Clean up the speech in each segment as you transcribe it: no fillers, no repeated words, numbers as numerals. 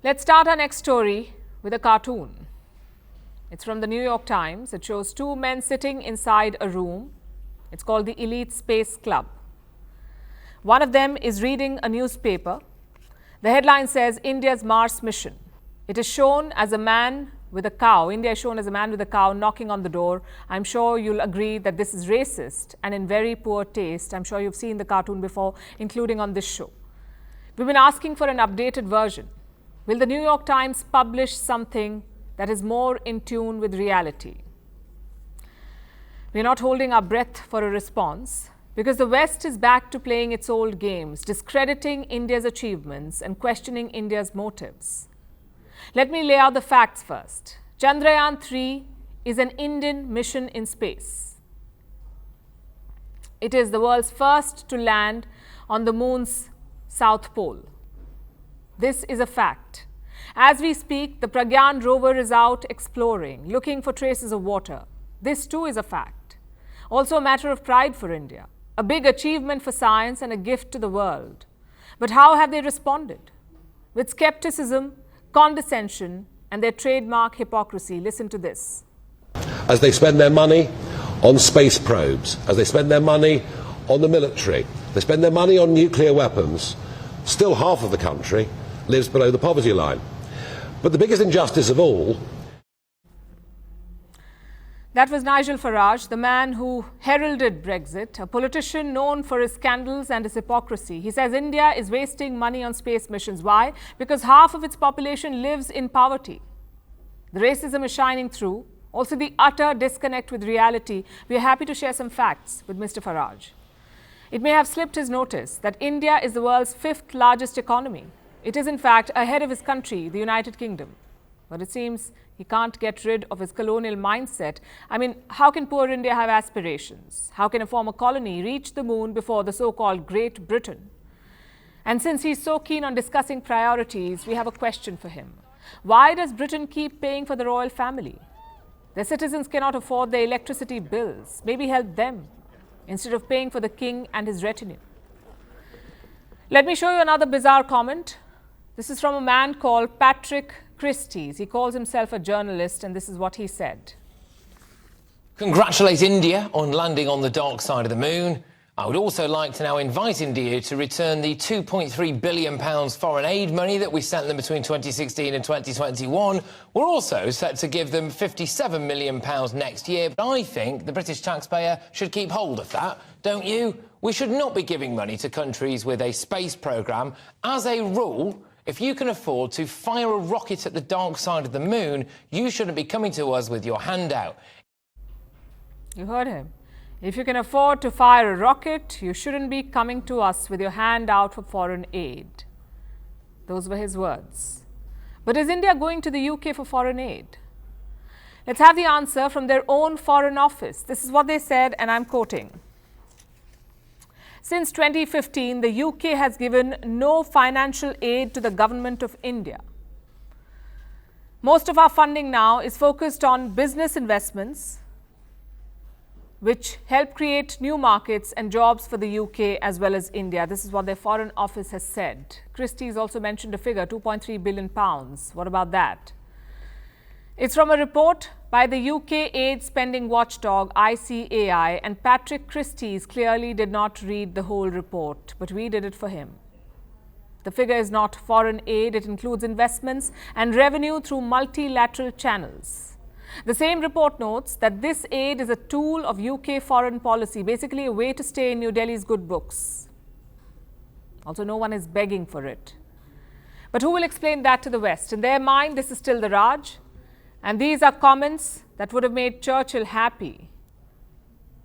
Let's start our next story with a cartoon. It's from the New York Times. It shows two men sitting inside a room. It's called the Elite Space Club. One of them is reading a newspaper. The headline says, India's Mars mission. It is shown as a man with a cow. India is shown as a man with a cow knocking on the door. I'm sure you'll agree that this is racist and in very poor taste. I'm sure you've seen the cartoon before, including on this show. We've been asking for an updated version. Will the New York Times publish something that is more in tune with reality? We're not holding our breath for a response because the West is back to playing its old games, discrediting India's achievements and questioning India's motives. Let me lay out the facts first. Chandrayaan 3 is an Indian mission in space. It is the world's first to land on the moon's south pole. This is a fact. As we speak, the Pragyaan rover is out exploring, looking for traces of water. This too is a fact. Also a matter of pride for India, a big achievement for science and a gift to the world. But how have they responded? With skepticism, condescension, and their trademark hypocrisy. Listen to this. As they spend their money on space probes, as they spend their money on the military, they spend their money on nuclear weapons, still half of the country lives below the poverty line. But the biggest injustice of all... That was Nigel Farage, the man who heralded Brexit, a politician known for his scandals and his hypocrisy. He says India is wasting money on space missions. Why? Because half of its population lives in poverty. The racism is shining through. Also the utter disconnect with reality. We are happy to share some facts with Mr. Farage. It may have slipped his notice that India is the world's 5th largest economy. It is in fact ahead of his country, the United Kingdom. But it seems he can't get rid of his colonial mindset. I mean, how can poor India have aspirations? How can a former colony reach the moon before the so-called Great Britain? And since he's so keen on discussing priorities, we have a question for him. Why does Britain keep paying for the royal family? Their citizens cannot afford their electricity bills. Maybe help them instead of paying for the king and his retinue. Let me show you another bizarre comment. This is from a man called Patrick Christie's. He calls himself a journalist, and this is what he said. Congratulate India on landing on the dark side of the moon. I would also like to now invite India to return the £2.3 billion foreign aid money that we sent them between 2016 and 2021. We're also set to give them £57 million next year. But I think the British taxpayer should keep hold of that, don't you? We should not be giving money to countries with a space programme. As a rule, if you can afford to fire a rocket at the dark side of the moon, you shouldn't be coming to us with your hand out. You heard him. If you can afford to fire a rocket, you shouldn't be coming to us with your hand out for foreign aid. Those were his words. But is India going to the UK for foreign aid? Let's have the answer from their own Foreign Office. This is what they said, and I'm quoting. Since 2015, the UK has given no financial aid to the government of India. Most of our funding now is focused on business investments, which help create new markets and jobs for the UK as well as India. This is what their Foreign Office has said. Christie's also mentioned a figure, £2.3 billion. What about that? It's from a report by the UK aid spending watchdog ICAI, and Patrick Christie's clearly did not read the whole report, but we did it for him. The figure is not foreign aid, it includes investments and revenue through multilateral channels. The same report notes that this aid is a tool of UK foreign policy, basically a way to stay in New Delhi's good books. Also, no one is begging for it. But who will explain that to the West? In their mind, this is still the Raj. And these are comments that would have made Churchill happy.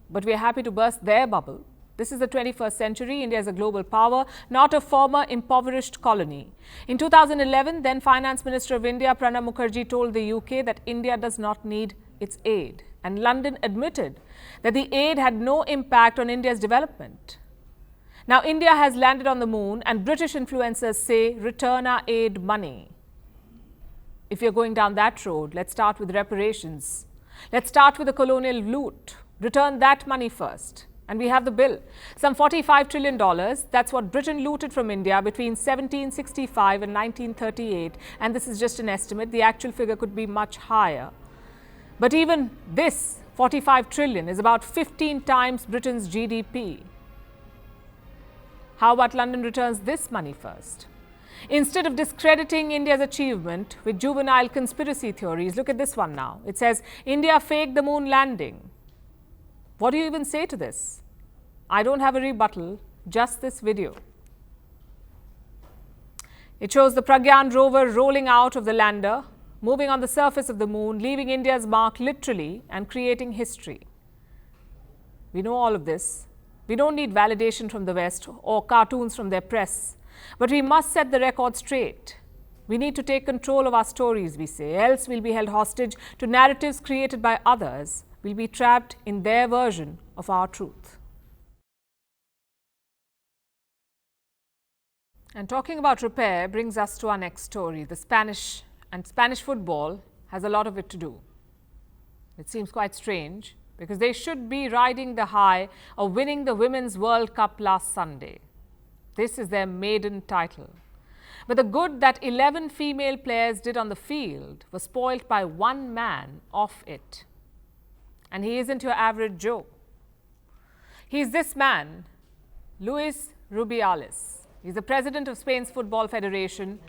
But we are happy to burst their bubble. This is the 21st century. India is a global power, not a former impoverished colony. In 2011, then Finance Minister of India, Pranab Mukherjee, told the UK that India does not need its aid. And London admitted that the aid had no impact on India's development. Now, India has landed on the moon, and British influencers say, return our aid money. If you're going down that road, let's start with reparations. Let's start with the colonial loot. Return that money first. And we have the bill. Some $45 trillion. That's what Britain looted from India between 1765 and 1938. And this is just an estimate. The actual figure could be much higher. But even this 45 trillion is about 15 times Britain's GDP. How about London returns this money first? Instead of discrediting India's achievement with juvenile conspiracy theories, look at this one now. It says, India faked the moon landing. What do you even say to this? I don't have a rebuttal, just this video. It shows the Pragyaan rover rolling out of the lander, moving on the surface of the moon, leaving India's mark literally and creating history. We know all of this. We don't need validation from the West or cartoons from their press. But we must set the record straight. We need to take control of our stories, we say, else we'll be held hostage to narratives created by others. We'll be trapped in their version of our truth. And talking about repair brings us to our next story. The Spanish football has a lot of it to do. It seems quite strange because they should be riding the high of winning the Women's World Cup last Sunday. This is their maiden title. But the good that 11 female players did on the field was spoilt by one man off it. And he isn't your average Joe. He's this man, Luis Rubiales. He's the president of Spain's Football Federation.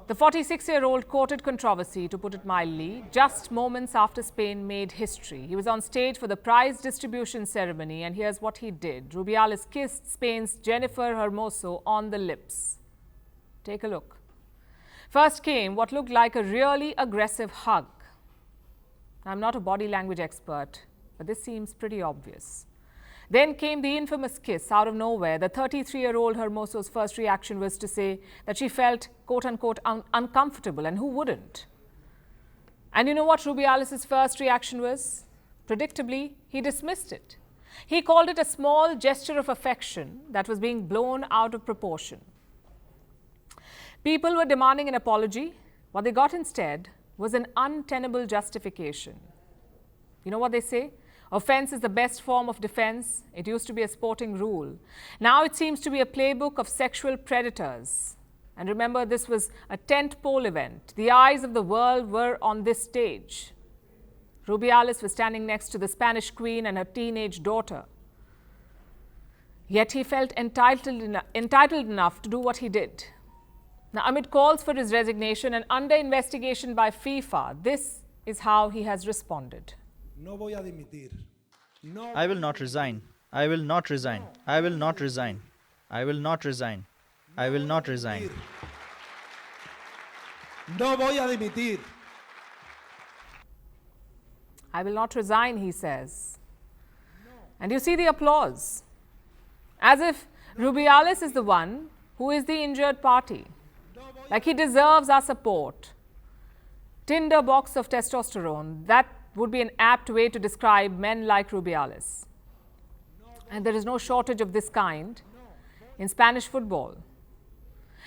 The 46-year-old courted controversy, to put it mildly, just moments after Spain made history. He was on stage for the prize distribution ceremony, and here's what he did. Rubiales kissed Spain's Jennifer Hermoso on the lips. Take a look. First came what looked like a really aggressive hug. I'm not a body language expert, but this seems pretty obvious. Then came the infamous kiss out of nowhere. The 33-year-old Hermoso's first reaction was to say that she felt, quote-unquote, uncomfortable, and who wouldn't? And you know what Rubiales' first reaction was? Predictably, he dismissed it. He called it a small gesture of affection that was being blown out of proportion. People were demanding an apology. What they got instead was an untenable justification. You know what they say? Offense is the best form of defense. It used to be a sporting rule. Now it seems to be a playbook of sexual predators. And remember, this was a tentpole event. The eyes of the world were on this stage. Rubiales was standing next to the Spanish queen and her teenage daughter. Yet he felt entitled enough to do what he did. Now, amid calls for his resignation and under investigation by FIFA, this is how he has responded. I will not resign. I will not resign. I will not resign. I will not resign. I will not resign. No voy a dimitir. I will not resign, he says. And you see the applause. As if Rubiales is the one who is the injured party. Like he deserves our support. Tinder box of testosterone. That would be an apt way to describe men like Rubiales. And there is no shortage of this kind in Spanish football.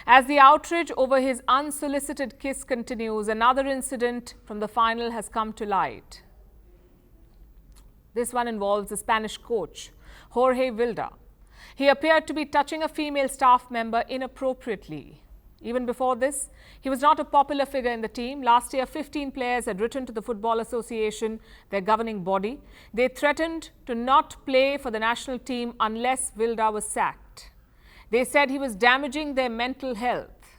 As the outrage over his unsolicited kiss continues, another incident from the final has come to light. This one involves the Spanish coach, Jorge Vilda. He appeared to be touching a female staff member inappropriately. Even before this, he was not a popular figure in the team. Last year, 15 players had written to the Football Association, their governing body. They threatened to not play for the national team unless Vilda was sacked. They said he was damaging their mental health.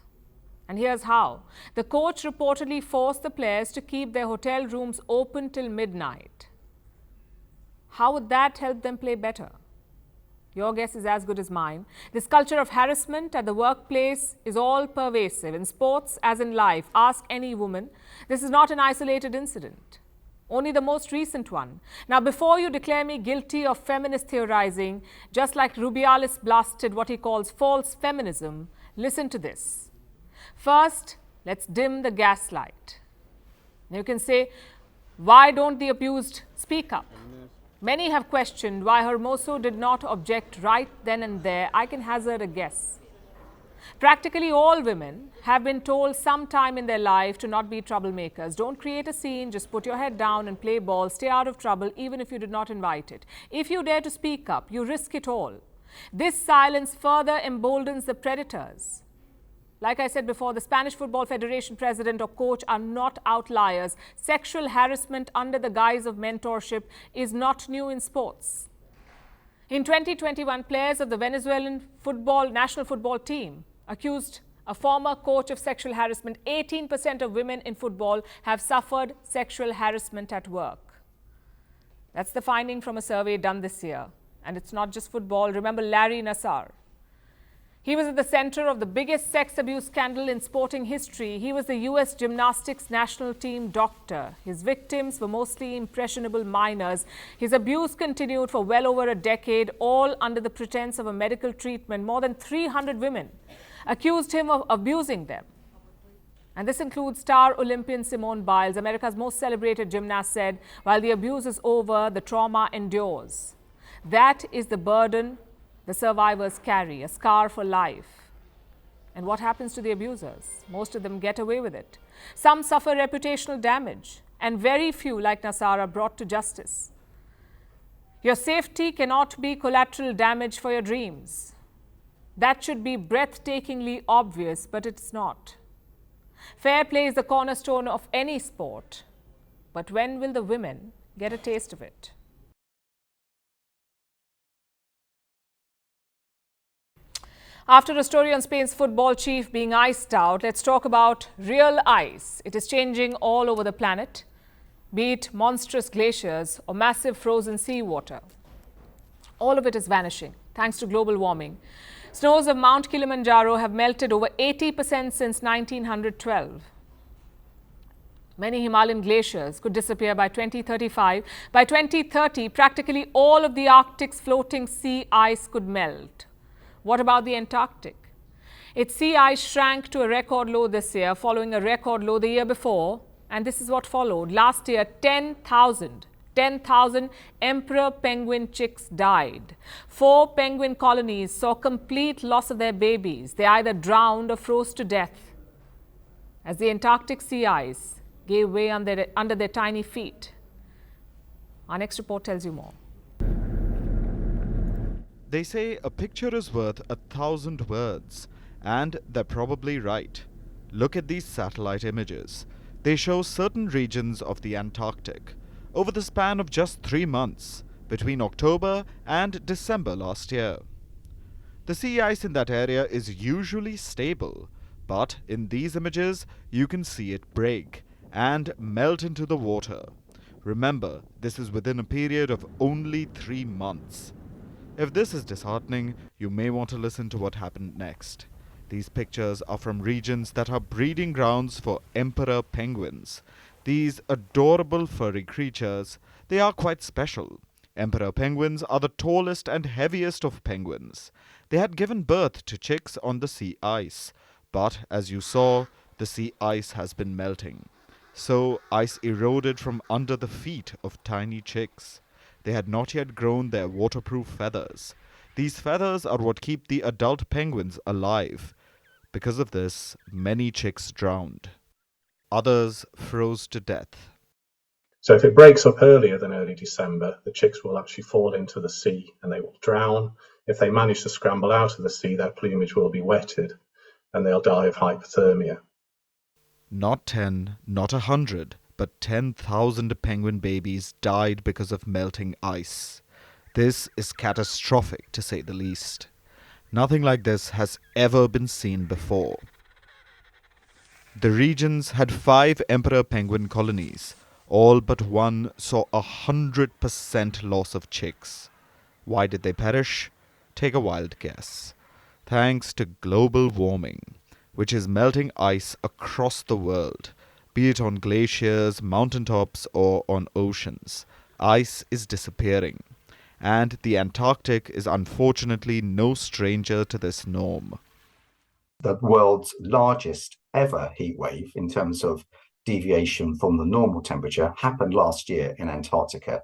And here's how. The coach reportedly forced the players to keep their hotel rooms open till midnight. How would that help them play better? Your guess is as good as mine. This culture of harassment at the workplace is all pervasive. In sports, as in life, ask any woman. This is not an isolated incident, only the most recent one. Now, before you declare me guilty of feminist theorizing, just like Rubiales blasted what he calls false feminism, listen to this. First, let's dim the gaslight. Now you can say, why don't the abused speak up? Many have questioned why Hermoso did not object right then and there. I can hazard a guess. Practically all women have been told sometime in their life to not be troublemakers. Don't create a scene, just put your head down and play ball. Stay out of trouble even if you did not invite it. If you dare to speak up, you risk it all. This silence further emboldens the predators. Like I said before, the Spanish Football Federation president or coach are not outliers. Sexual harassment under the guise of mentorship is not new in sports. In 2021, players of the Venezuelan national football team accused a former coach of sexual harassment. 18% of women in football have suffered sexual harassment at work. That's the finding from a survey done this year. And it's not just football. Remember Larry Nassar. He was at the center of the biggest sex abuse scandal in sporting history. He was the US gymnastics national team doctor. His victims were mostly impressionable minors. His abuse continued for well over a decade, all under the pretense of a medical treatment. More than 300 women accused him of abusing them. And this includes star Olympian Simone Biles. America's most celebrated gymnast said, while the abuse is over, the trauma endures. That is the burden the survivors carry, a scar for life. And what happens to the abusers? Most of them get away with it. Some suffer reputational damage, and very few, like Nassar, are brought to justice. Your safety cannot be collateral damage for your dreams. That should be breathtakingly obvious, but it's not. Fair play is the cornerstone of any sport. But when will the women get a taste of it? After a story on Spain's football chief being iced out, let's talk about real ice. It is changing all over the planet, be it monstrous glaciers or massive frozen seawater. All of it is vanishing thanks to global warming. Snows of Mount Kilimanjaro have melted over 80% since 1912. Many Himalayan glaciers could disappear by 2035. By 2030, practically all of the Arctic's floating sea ice could melt. What about the Antarctic? Its sea ice shrank to a record low this year, following a record low the year before. And this is what followed. Last year, 10,000 emperor penguin chicks died. 4 penguin colonies saw complete loss of their babies. They either drowned or froze to death as the Antarctic sea ice gave way under their tiny feet. Our next report tells you more. They say a picture is worth 1,000 words, and they're probably right. Look at these satellite images. They show certain regions of the Antarctic over the span of just 3 months, between October and December last year. The sea ice in that area is usually stable, but in these images you can see it break and melt into the water. Remember, this is within a period of only 3 months. If this is disheartening, you may want to listen to what happened next. These pictures are from regions that are breeding grounds for emperor penguins. These adorable furry creatures, they are quite special. Emperor penguins are the tallest and heaviest of penguins. They had given birth to chicks on the sea ice, but as you saw, the sea ice has been melting. So ice eroded from under the feet of tiny chicks. They had not yet grown their waterproof feathers. These feathers are what keep the adult penguins alive. Because of this, many chicks drowned. Others froze to death. So if it breaks up earlier than early December, the chicks will actually fall into the sea and they will drown. If they manage to scramble out of the sea, their plumage will be wetted and they'll die of hypothermia. Not 10, not 100, but 10,000 penguin babies died because of melting ice. This is catastrophic, to say the least. Nothing like this has ever been seen before. The regions had 5 emperor penguin colonies. All but one saw 100% loss of chicks. Why did they perish? Take a wild guess. Thanks to global warming, which is melting ice across the world. Be it on glaciers, mountaintops, or on oceans, ice is disappearing. And the Antarctic is unfortunately no stranger to this norm. The world's largest ever heat wave in terms of deviation from the normal temperature happened last year in Antarctica,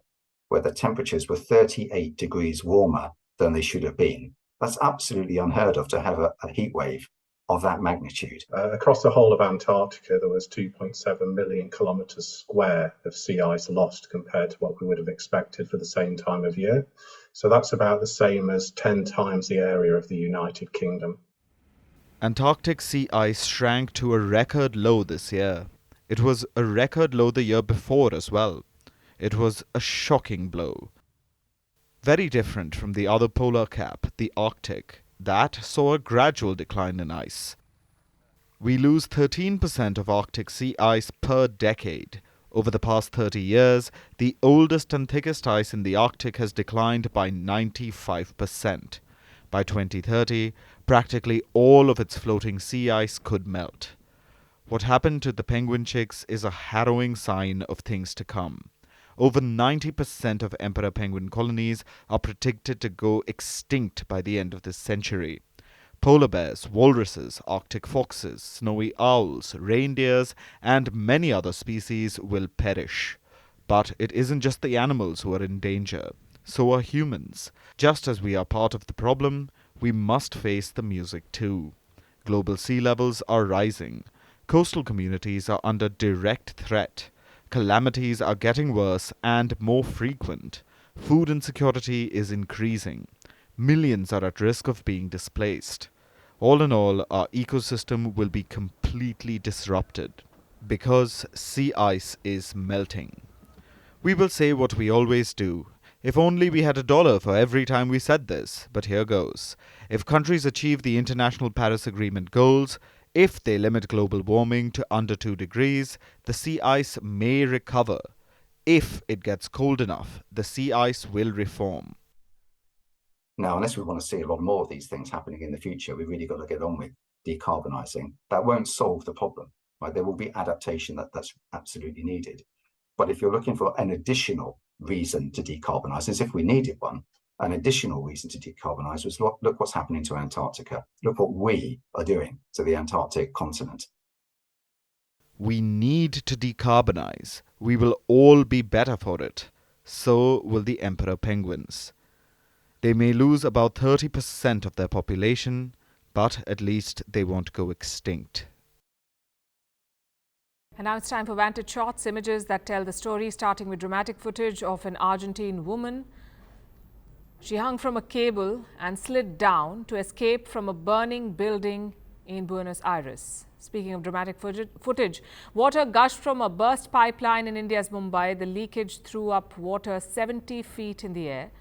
where the temperatures were 38 degrees warmer than they should have been. That's absolutely unheard of, to have a heat wave of that magnitude. Across the whole of Antarctica, there was 2.7 million kilometres square of sea ice lost compared to what we would have expected for the same time of year. So that's about the same as 10 times the area of the United Kingdom. Antarctic sea ice shrank to a record low this year. It was a record low the year before as well. It was a shocking blow. Very different from the other polar cap, the Arctic. That saw a gradual decline in ice. We lose 13% of Arctic sea ice per decade. Over the past 30 years, the oldest and thickest ice in the Arctic has declined by 95%. By 2030, practically all of its floating sea ice could melt. What happened to the penguin chicks is a harrowing sign of things to come. Over 90% of emperor penguin colonies are predicted to go extinct by the end of this century. Polar bears, walruses, Arctic foxes, snowy owls, reindeers, and many other species will perish. But it isn't just the animals who are in danger. So are humans. Just as we are part of the problem, we must face the music too. Global sea levels are rising. Coastal communities are under direct threat. Calamities are getting worse and more frequent. Food insecurity is increasing. Millions are at risk of being displaced. All in all, our ecosystem will be completely disrupted because sea ice is melting. We will say what we always do. If only we had $1 for every time we said this, but here goes. If countries achieve the International Paris Agreement goals, if they limit global warming to under 2 degrees, the sea ice may recover. If it gets cold enough, the sea ice will reform. Now, unless we want to see a lot more of these things happening in the future, we've really got to get on with decarbonising. That won't solve the problem, right? There will be adaptation that's absolutely needed. But if you're looking for an additional reason to decarbonise, as if we needed one, an additional reason to decarbonise was look what's happening to Antarctica. Look what we are doing to the Antarctic continent. We need to decarbonise. We will all be better for it. So will the emperor penguins. They may lose about 30% of their population, but at least they won't go extinct. And now it's time for Vantage Shots, images that tell the story, starting with dramatic footage of an Argentine woman. She hung from a cable and slid down to escape from a burning building in Buenos Aires. Speaking of dramatic footage, water gushed from a burst pipeline in India's Mumbai. The leakage threw up water 70 feet in the air.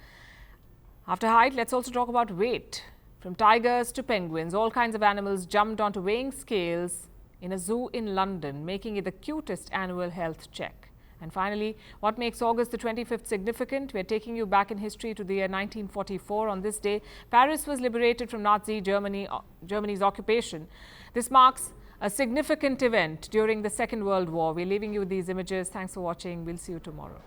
After height, let's also talk about weight. From tigers to penguins, all kinds of animals jumped onto weighing scales in a zoo in London, making it the cutest annual health check. And finally, what makes August the 25th significant? We're taking you back in history to the year 1944. On this day, Paris was liberated from Nazi Germany's occupation. This marks a significant event during the Second World War. We're leaving you with these images. Thanks for watching. We'll see you tomorrow.